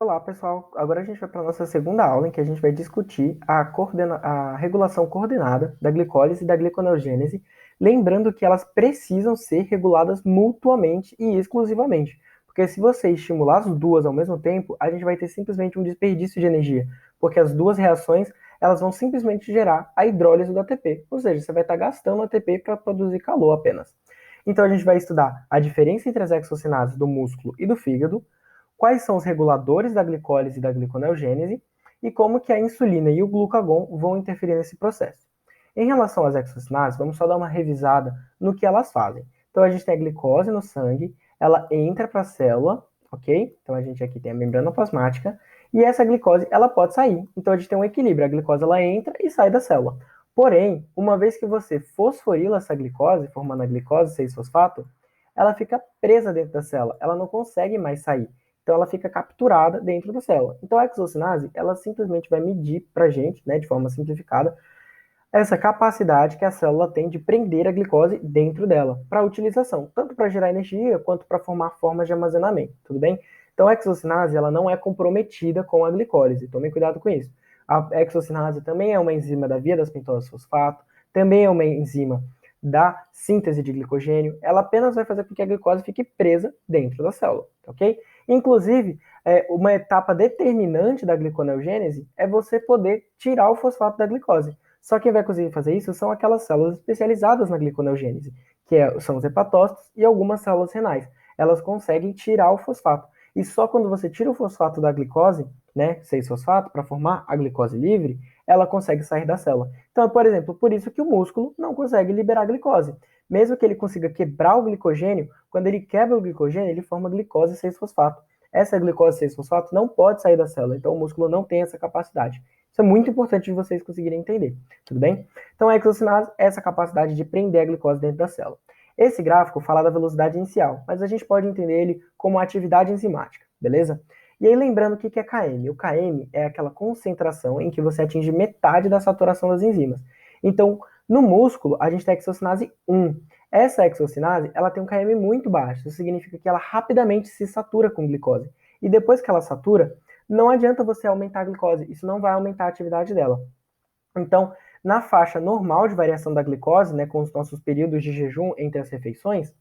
Olá, pessoal. Agora a gente vai para a nossa segunda aula, em que a gente vai discutir a regulação coordenada da glicólise e da gliconeogênese, lembrando que elas precisam ser reguladas mutuamente e exclusivamente. Porque se você estimular as duas ao mesmo tempo, a gente vai ter simplesmente um desperdício de energia, porque as duas reações elas vão simplesmente gerar a hidrólise do ATP, ou seja, você vai estar gastando ATP para produzir calor apenas. Então a gente vai estudar a diferença entre as hexocinases do músculo e do fígado, quais são os reguladores da glicólise e da gliconeogênese e como que a insulina e o glucagon vão interferir nesse processo. Em relação às hexocinases, vamos só dar uma revisada no que elas fazem. Então a gente tem a glicose no sangue, ela entra para a célula, ok? Então a gente aqui tem a membrana plasmática e essa glicose ela pode sair. Então a gente tem um equilíbrio, a glicose ela entra e sai da célula. Porém, uma vez que você fosforila essa glicose, formando a glicose 6-fosfato, ela fica presa dentro da célula, ela não consegue mais sair. Então ela fica capturada dentro da célula. Então a hexocinase, ela simplesmente vai medir para a gente, né, de forma simplificada, essa capacidade que a célula tem de prender a glicose dentro dela, para utilização, tanto para gerar energia quanto para formar formas de armazenamento, tudo bem? Então a hexocinase, ela não é comprometida com a glicólise, tomem cuidado com isso. A hexocinase também é uma enzima da via das pentosas fosfato, também é uma enzima da síntese de glicogênio, ela apenas vai fazer com que a glicose fique presa dentro da célula, ok? Inclusive, uma etapa determinante da gliconeogênese é você poder tirar o fosfato da glicose. Só quem vai conseguir fazer isso são aquelas células especializadas na gliconeogênese, são os hepatócitos e algumas células renais. Elas conseguem tirar o fosfato. E só quando você tira o fosfato da glicose, né, 6-fosfato, para formar a glicose livre, ela consegue sair da célula. Então, por exemplo, por isso que o músculo não consegue liberar a glicose. Mesmo que ele consiga quebrar o glicogênio, quando ele quebra o glicogênio, ele forma glicose 6-fosfato. Essa glicose 6-fosfato não pode sair da célula, então o músculo não tem essa capacidade. Isso é muito importante de vocês conseguirem entender, tudo bem? Então a hexocinase é essa capacidade de prender a glicose dentro da célula. Esse gráfico fala da velocidade inicial, mas a gente pode entender ele como atividade enzimática, beleza? E aí lembrando o que é Km. O Km é aquela concentração em que você atinge metade da saturação das enzimas. Então, no músculo, a gente tem a hexocinase 1. Essa hexocinase, ela tem um Km muito baixo, isso significa que ela rapidamente se satura com glicose. E depois que ela satura, não adianta você aumentar a glicose, isso não vai aumentar a atividade dela. Então, na faixa normal de variação da glicose, né, com os nossos períodos de jejum entre as refeições,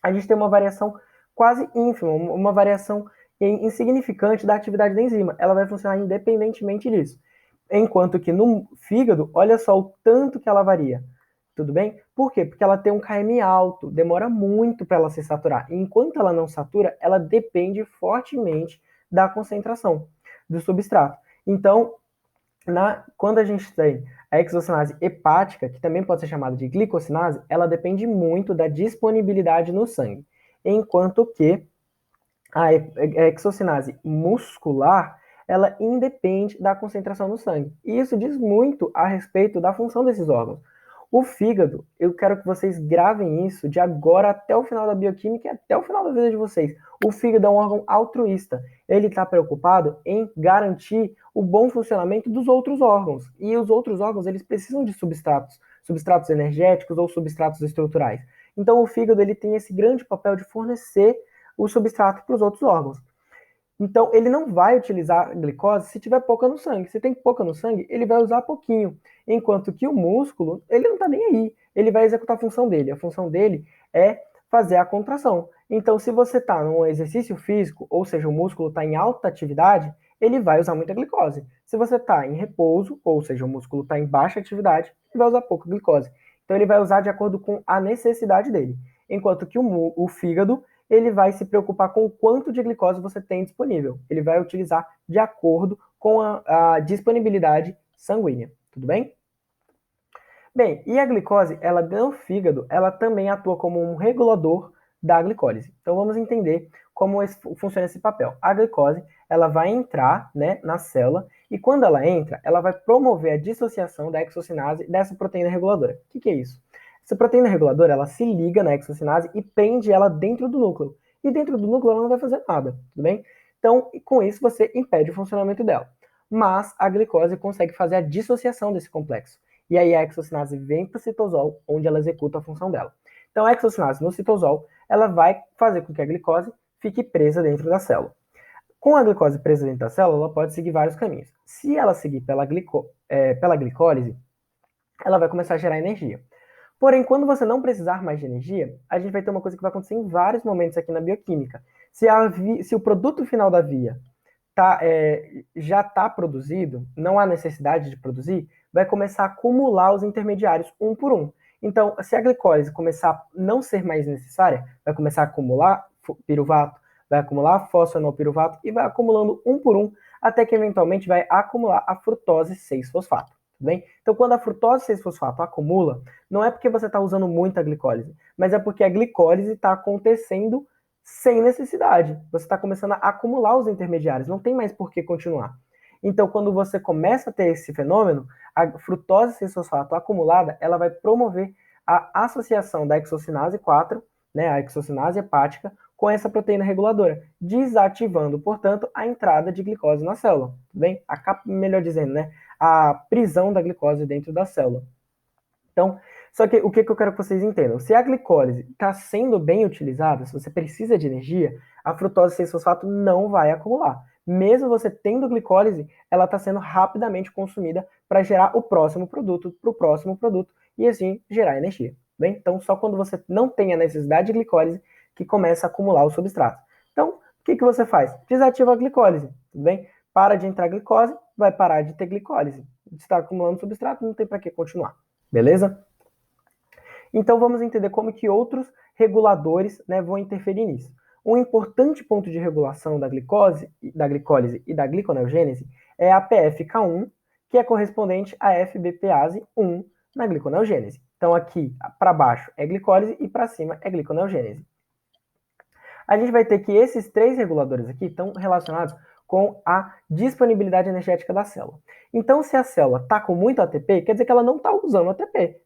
a gente tem uma variação quase ínfima, uma variação insignificante da atividade da enzima. Ela vai funcionar independentemente disso. Enquanto que no fígado, olha só o tanto que ela varia. Tudo bem? Por quê? Porque ela tem um Km alto, demora muito para ela se saturar. E enquanto ela não satura, ela depende fortemente da concentração do substrato. Então, quando a gente tem a hexocinase hepática, que também pode ser chamada de glicosinase, ela depende muito da disponibilidade no sangue. Enquanto que a hexocinase muscular, ela independe da concentração no sangue. E isso diz muito a respeito da função desses órgãos. O fígado, eu quero que vocês gravem isso de agora até o final da bioquímica e até o final da vida de vocês. O fígado é um órgão altruísta. Ele está preocupado em garantir o bom funcionamento dos outros órgãos. E os outros órgãos, eles precisam de substratos, substratos energéticos ou substratos estruturais. Então o fígado ele tem esse grande papel de fornecer o substrato para os outros órgãos. Então, ele não vai utilizar a glicose se tiver pouca no sangue. Se tem pouca no sangue, ele vai usar pouquinho. Enquanto que o músculo, ele não está nem aí. Ele vai executar a função dele. A função dele é fazer a contração. Então, se você está num exercício físico, ou seja, o músculo está em alta atividade, ele vai usar muita glicose. Se você está em repouso, ou seja, o músculo está em baixa atividade, ele vai usar pouca glicose. Então, ele vai usar de acordo com a necessidade dele. Enquanto que o fígado, ele vai se preocupar com o quanto de glicose você tem disponível. Ele vai utilizar de acordo com a disponibilidade sanguínea. Tudo bem? Bem, e a glicose, ela no fígado, ela também atua como um regulador da glicólise. Então vamos entender como funciona esse papel. A glicose, ela vai entrar, né, na célula e quando ela entra, ela vai promover a dissociação da hexocinase dessa proteína reguladora. O que é isso? Essa proteína reguladora, ela se liga na hexocinase e prende ela dentro do núcleo. E dentro do núcleo ela não vai fazer nada, tudo bem? Então, com isso você impede o funcionamento dela. Mas a glicose consegue fazer a dissociação desse complexo. E aí a hexocinase vem para o citosol, onde ela executa a função dela. Então a hexocinase no citosol, ela vai fazer com que a glicose fique presa dentro da célula. Com a glicose presa dentro da célula, ela pode seguir vários caminhos. Se ela seguir pela glicólise, ela vai começar a gerar energia. Porém, quando você não precisar mais de energia, a gente vai ter uma coisa que vai acontecer em vários momentos aqui na bioquímica. Se o produto final da via já está produzido, não há necessidade de produzir, vai começar a acumular os intermediários um por um. Então, se a glicólise começar a não ser mais necessária, vai começar a acumular piruvato, vai acumular fosfenolpiruvato e vai acumulando um por um, até que eventualmente vai acumular a frutose 6-fosfato. Bem? Então, quando a frutose 6-fosfato acumula, não é porque você está usando muita glicólise, mas é porque a glicólise está acontecendo sem necessidade. Você está começando a acumular os intermediários, não tem mais por que continuar. Então, quando você começa a ter esse fenômeno, a frutose 6-fosfato acumulada, ela vai promover a associação da hexocinase 4, né, a hexocinase hepática, com essa proteína reguladora, desativando, portanto, a entrada de glicose na célula. Bem? Melhor dizendo, né, a prisão da glicose dentro da célula. Então, só que o que eu quero que vocês entendam? Se a glicólise está sendo bem utilizada, se você precisa de energia, a frutose 6-fosfato não vai acumular. Mesmo você tendo glicólise, ela está sendo rapidamente consumida para gerar o próximo produto, para o próximo produto, e assim gerar energia. Bem? Então, só quando você não tem a necessidade de glicólise que começa a acumular o substrato. Então, o que você faz? Desativa a glicólise, tudo bem? Para de entrar glicose, vai parar de ter glicólise. Está acumulando substrato, não tem para que continuar. Beleza? Então vamos entender como que outros reguladores, né, vão interferir nisso. Um importante ponto de regulação da glicólise e da gliconeogênese é a PFK1, que é correspondente à FBPase 1 na gliconeogênese. Então aqui para baixo é glicólise e para cima é gliconeogênese. A gente vai ter que esses três reguladores aqui estão relacionados com a disponibilidade energética da célula. Então, se a célula está com muito ATP, quer dizer que ela não está usando ATP.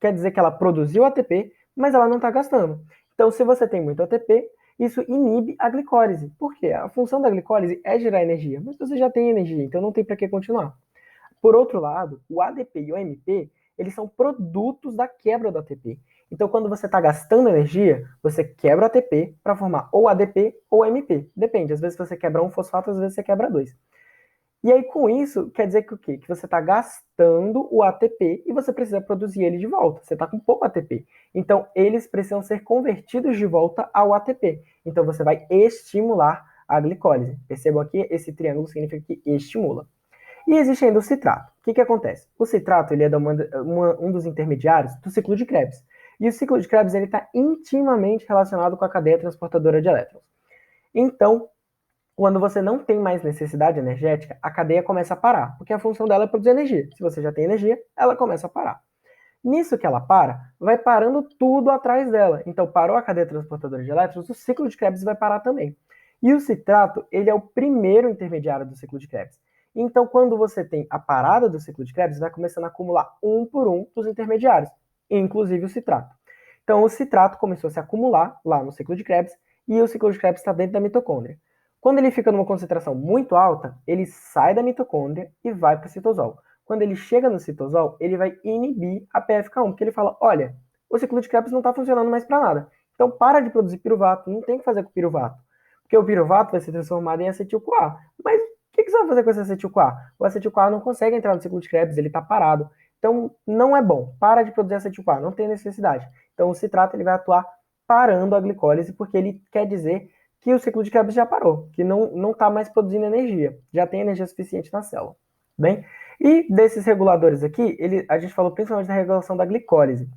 Quer dizer que ela produziu ATP, mas ela não está gastando. Então, se você tem muito ATP, isso inibe a glicólise. Por quê? A função da glicólise é gerar energia, mas você já tem energia, então não tem para que continuar. Por outro lado, o ADP e o AMP, eles são produtos da quebra do ATP. Então, quando você está gastando energia, você quebra o ATP para formar ou ADP ou AMP. Depende, às vezes você quebra um fosfato, às vezes você quebra dois. E aí, com isso, quer dizer que o quê? Que você está gastando o ATP e você precisa produzir ele de volta. Você está com pouco ATP. Então, eles precisam ser convertidos de volta ao ATP. Então, você vai estimular a glicólise. Percebam aqui, esse triângulo significa que estimula. E existe ainda o citrato. O que acontece? O citrato ele é um dos intermediários do ciclo de Krebs. E o ciclo de Krebs está intimamente relacionado com a cadeia transportadora de elétrons. Então, quando você não tem mais necessidade energética, a cadeia começa a parar, porque a função dela é produzir energia. Se você já tem energia, ela começa a parar. Nisso que ela para, vai parando tudo atrás dela. Então, parou a cadeia transportadora de elétrons, o ciclo de Krebs vai parar também. E o citrato, ele é o primeiro intermediário do ciclo de Krebs. Então, quando você tem a parada do ciclo de Krebs, vai começando a acumular um por um dos intermediários, inclusive o citrato. Então, o citrato começou a se acumular lá no ciclo de Krebs, e o ciclo de Krebs está dentro da mitocôndria. Quando ele fica numa concentração muito alta, ele sai da mitocôndria e vai para o citosol. Quando ele chega no citosol, ele vai inibir a PFK1, porque ele fala, olha, o ciclo de Krebs não está funcionando mais para nada. Então, para de produzir piruvato, não tem o que fazer com o piruvato. Porque o piruvato vai ser transformado em acetil-CoA. Mas o que você vai fazer com esse acetil-CoA? O acetil-CoA não consegue entrar no ciclo de Krebs, ele está parado. Então, não é bom. Para de produzir acetil-CoA, não tem necessidade. Então, o citrato ele vai atuar parando a glicólise, porque ele quer dizer que o ciclo de Krebs já parou, que não está mais produzindo energia, já tem energia suficiente na célula. Bem, e desses reguladores aqui, a gente falou principalmente da regulação da glicólise.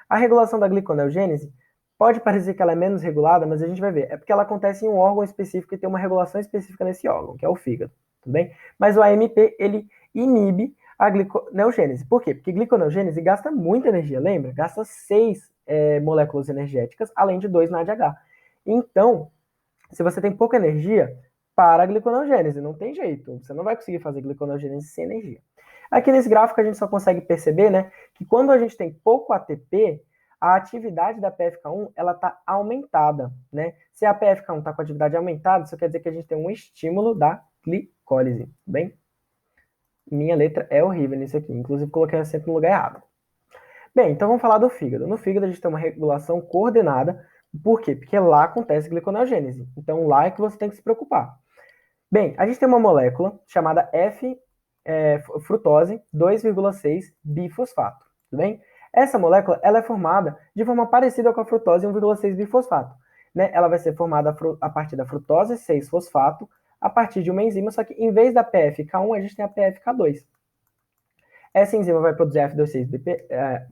A regulação da gliconeogênese pode parecer que ela é menos regulada, mas a gente vai ver. É porque ela acontece em um órgão específico e tem uma regulação específica nesse órgão, que é o fígado, tudo bem? Mas o AMP, ele inibe a gliconeogênese. Por quê? Porque gliconeogênese gasta muita energia, lembra? Gasta 6 moléculas energéticas, além de 2 na ADH. Então, se você tem pouca energia, para a gliconeogênese, não tem jeito. Você não vai conseguir fazer gliconeogênese sem energia. Aqui nesse gráfico a gente só consegue perceber, né, que quando a gente tem pouco ATP, a atividade da PFK1 ela está aumentada, né? Se a PFK1 está com a atividade aumentada, isso quer dizer que a gente tem um estímulo da glicólise, bem? Minha letra é horrível nisso aqui, inclusive coloquei acento no lugar errado. Bem, então vamos falar do fígado. No fígado a gente tem uma regulação coordenada. Por quê? Porque lá acontece gliconeogênese. Então lá é que você tem que se preocupar. Bem, a gente tem uma molécula chamada frutose 2,6-bifosfato, tudo bem? Essa molécula ela é formada de forma parecida com a frutose 1,6-bifosfato. Né? Ela vai ser formada a partir da frutose 6-fosfato, a partir de uma enzima, só que em vez da PFK1, a gente tem a PFK2. Essa enzima vai produzir F26BP,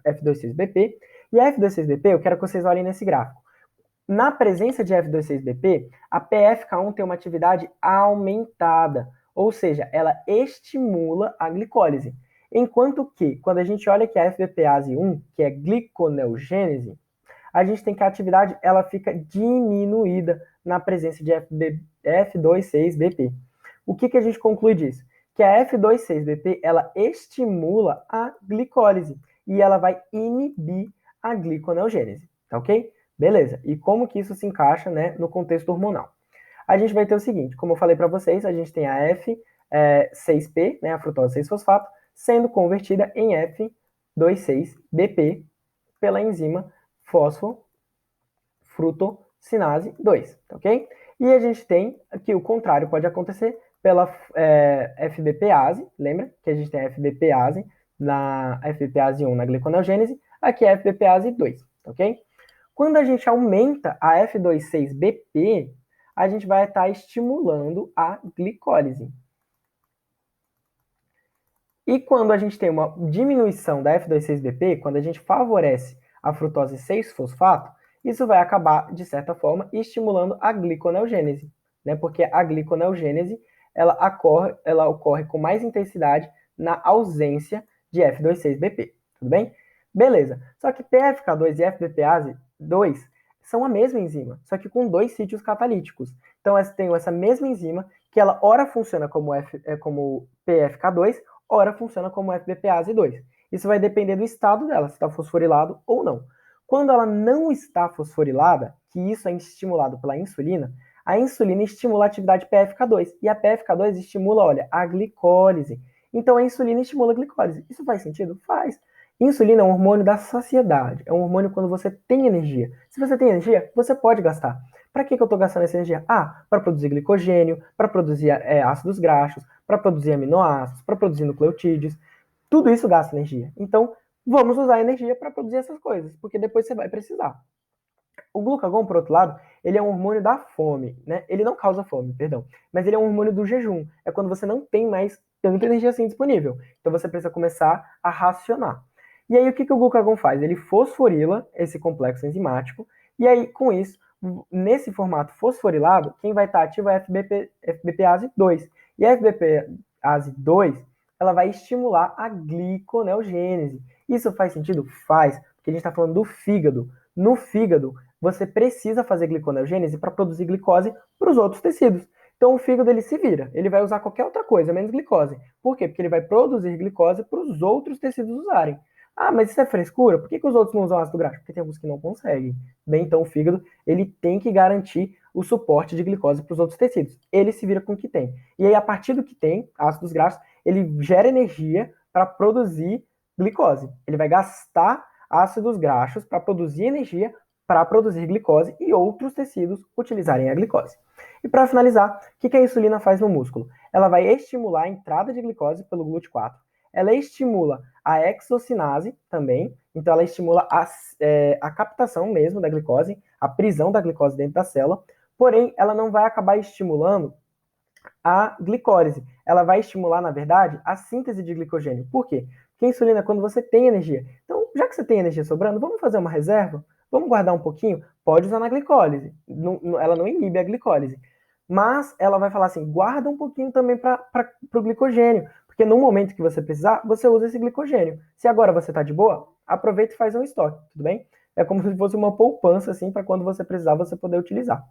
F26BP, e a F26BP, eu quero que vocês olhem nesse gráfico. Na presença de F26BP, a PFK1 tem uma atividade aumentada, ou seja, ela estimula a glicólise. Enquanto que, quando a gente olha que a FBPase 1, que é gliconeogênese, a gente tem que a atividade ela fica diminuída na presença de F26BP. O que a gente conclui disso? Que a F26BP ela estimula a glicólise e ela vai inibir a gliconeogênese, tá ok? Beleza. E como que isso se encaixa, né, no contexto hormonal? A gente vai ter o seguinte, como eu falei para vocês, a gente tem a F6P, né, a frutose 6-fosfato, sendo convertida em F26BP pela enzima fosfofrutocinase 2, tá ok? E a gente tem que o contrário pode acontecer pela FBPase, lembra que a gente tem a FBPase na FBPase 1 na gliconeogênese, aqui é a FBPase 2, tá ok? Quando a gente aumenta a F26BP, a gente vai estar estimulando a glicólise. E quando a gente tem uma diminuição da F26BP, quando a gente favorece a frutose 6-fosfato, isso vai acabar, de certa forma, estimulando a gliconeogênese, né? Porque a gliconeogênese ela ocorre com mais intensidade na ausência de F26BP, tudo bem? Beleza. Só que PFK2 e FBPase 2 são a mesma enzima, só que com dois sítios catalíticos. Então, eu tenho essa mesma enzima que ela ora funciona como PFK2, ora funciona como FBPase 2. Isso vai depender do estado dela, se está fosforilado ou não. Quando ela não está fosforilada, que isso é estimulado pela insulina, a insulina estimula a atividade PFK2 e a PFK2 estimula, olha, a glicólise. Então a insulina estimula a glicólise. Isso faz sentido? Faz. Insulina é um hormônio da saciedade, é um hormônio quando você tem energia. Se você tem energia, você pode gastar. Para que eu estou gastando essa energia? Para produzir glicogênio, para produzir ácidos graxos, para produzir aminoácidos, para produzir nucleotídeos. Tudo isso gasta energia. Então, vamos usar a energia para produzir essas coisas, porque depois você vai precisar. O glucagon, por outro lado, ele é um hormônio da fome, né? Ele não causa fome, perdão, mas ele é um hormônio do jejum. É quando você não tem mais tanta energia assim disponível. Então você precisa começar a racionar. E aí o que o glucagon faz? Ele fosforila esse complexo enzimático, e aí com isso, nesse formato fosforilado, quem vai estar ativo é a FBPase 2. E a FBPase 2, ela vai estimular a gliconeogênese. Isso faz sentido? Faz, porque a gente está falando do fígado. No fígado, você precisa fazer gliconeogênese para produzir glicose para os outros tecidos. Então o fígado ele se vira, ele vai usar qualquer outra coisa, menos glicose. Por quê? Porque ele vai produzir glicose para os outros tecidos usarem. Ah, mas isso é frescura? Por que os outros não usam ácido graxo? Porque tem alguns que não conseguem. Bem, então o fígado ele tem que garantir o suporte de glicose para os outros tecidos. Ele se vira com o que tem. E aí, a partir do que tem, ácidos graxos, ele gera energia para produzir glicose. Ele vai gastar ácidos graxos para produzir energia para produzir glicose e outros tecidos utilizarem a glicose. E para finalizar, o que a insulina faz no músculo? Ela vai estimular a entrada de glicose pelo GLUT4, ela estimula a exocinase também, então ela estimula a captação mesmo da glicose, a prisão da glicose dentro da célula, porém ela não vai acabar estimulando a glicólise. Ela vai estimular, na verdade, a síntese de glicogênio. Por quê? Porque a insulina é quando você tem energia. Então, já que você tem energia sobrando, vamos fazer uma reserva? Vamos guardar um pouquinho? Pode usar na glicólise. Ela não inibe a glicólise. Mas ela vai falar assim, guarda um pouquinho também para o glicogênio. Porque no momento que você precisar, você usa esse glicogênio. Se agora você está de boa, aproveita e faz um estoque, tudo bem? É como se fosse uma poupança, assim, para quando você precisar, você poder utilizar.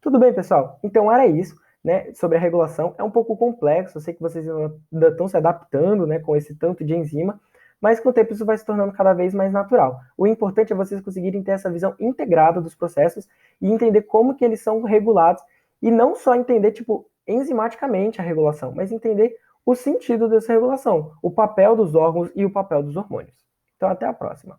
Tudo bem, pessoal? Então era isso. Né, sobre a regulação, é um pouco complexo, eu sei que vocês ainda estão se adaptando, né, com esse tanto de enzima, mas com o tempo isso vai se tornando cada vez mais natural. O importante é vocês conseguirem ter essa visão integrada dos processos e entender como que eles são regulados, e não só entender, tipo, enzimaticamente a regulação, mas entender o sentido dessa regulação, o papel dos órgãos e o papel dos hormônios. Então, até a próxima.